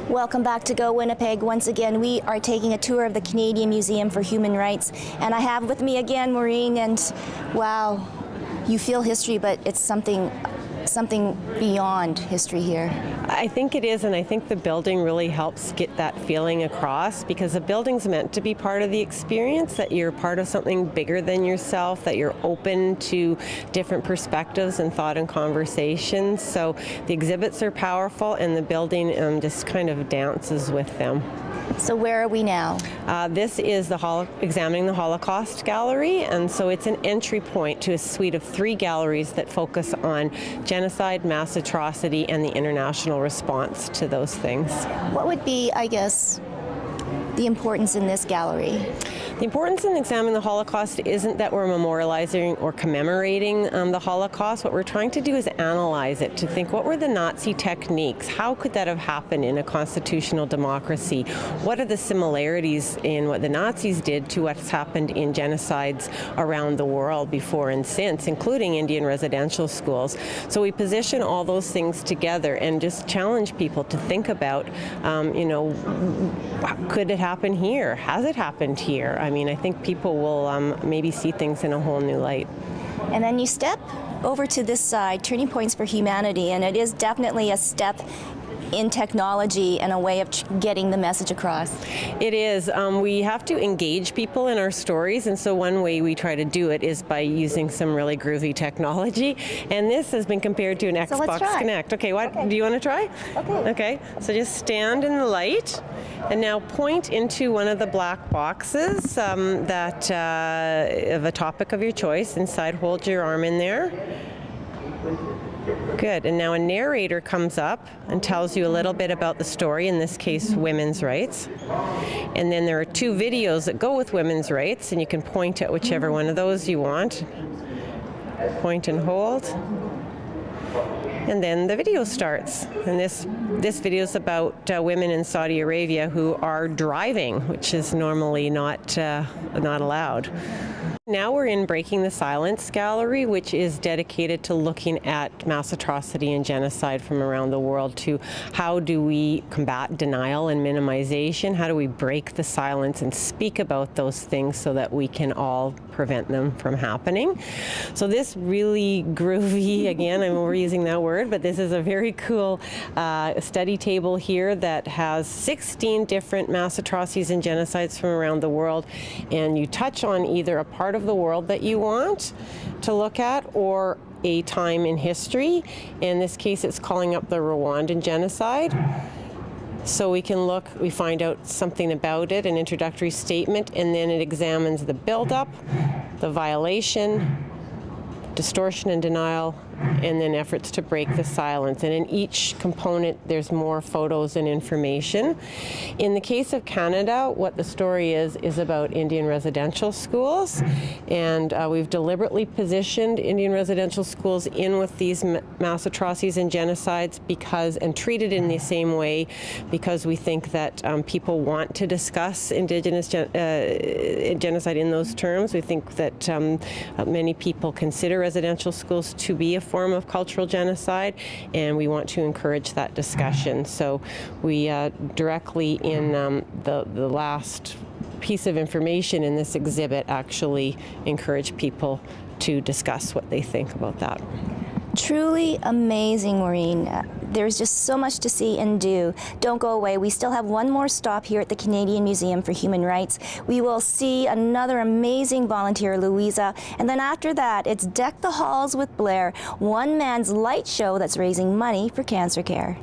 Welcome back to Go Winnipeg. Once again, we are taking a tour of the Canadian Museum for Human Rights. And I have with me again Maureen, and wow, you feel history, but it's something beyond history here. I think it is, and I think the building really helps get that feeling across, because the building's meant to be part of the experience, that you're part of something bigger than yourself, that you're open to different perspectives and thought and conversations. So the exhibits are powerful, and the building just kind of dances with them. So where are we now? This is the Examining the Holocaust Gallery, and so it's an entry point to a suite of 3 galleries that focus on genocide, mass atrocity, and the international response to those things. What would be, I guess, the importance in this gallery? The importance in examining the Holocaust isn't that we're memorializing or commemorating the Holocaust. What we're trying to do is analyze it, to think, what were the Nazi techniques? How could that have happened in a constitutional democracy? What are the similarities in what the Nazis did to what's happened in genocides around the world before and since, including Indian residential schools? So we position all those things together and just challenge people to think about, could it happen here? Has it happened here? I mean, I think people will maybe see things in a whole new light. And then you step over to this side, Turning Points for Humanity, and it is definitely a step in technology and a way of getting the message across. It is. We have to engage people in our stories, and so one way we try to do it is by using some really groovy technology. And this has been compared to an Xbox Connect. Okay, do you want to try? Okay, so just stand in the light and now point into one of the black boxes that of a topic of your choice. Inside, hold your arm in there. Good, and now a narrator comes up and tells you a little bit about the story, in this case, women's rights. And then there are 2 videos that go with women's rights, and you can point at whichever one of those you want. Point and hold. And then the video starts. And this video is about women in Saudi Arabia who are driving, which is normally not allowed. Now we're in Breaking the Silence Gallery, which is dedicated to looking at mass atrocity and genocide from around the world, to how do we combat denial and minimization? How do we break the silence and speak about those things so that we can all prevent them from happening? So this really groovy, again, I'm overusing that word, but this is a very cool study table here that has 16 different mass atrocities and genocides from around the world, and you touch on either a part of the world that you want to look at or a time in history. In this case, it's calling up the Rwandan genocide. So we can look, we find out something about it, an introductory statement, and then it examines the buildup, the violation, distortion and denial, and then efforts to break the silence. And in each component, there's more photos and information. In the case of Canada, what the story is about Indian residential schools. And we've deliberately positioned Indian residential schools in with these mass atrocities and genocides and treated in the same way, because we think that people want to discuss Indigenous genocide in those terms. We think that many people consider residential schools to be a form of cultural genocide, and we want to encourage that discussion. So we directly in the last piece of information in this exhibit actually encourage people to discuss what they think about that. Truly amazing, Maureen. There's just so much to see and do. Don't go away. We still have one more stop here at the Canadian Museum for Human Rights. We will see another amazing volunteer, Louisa, and then after that, it's Deck the Halls with Blair, one man's light show that's raising money for cancer care.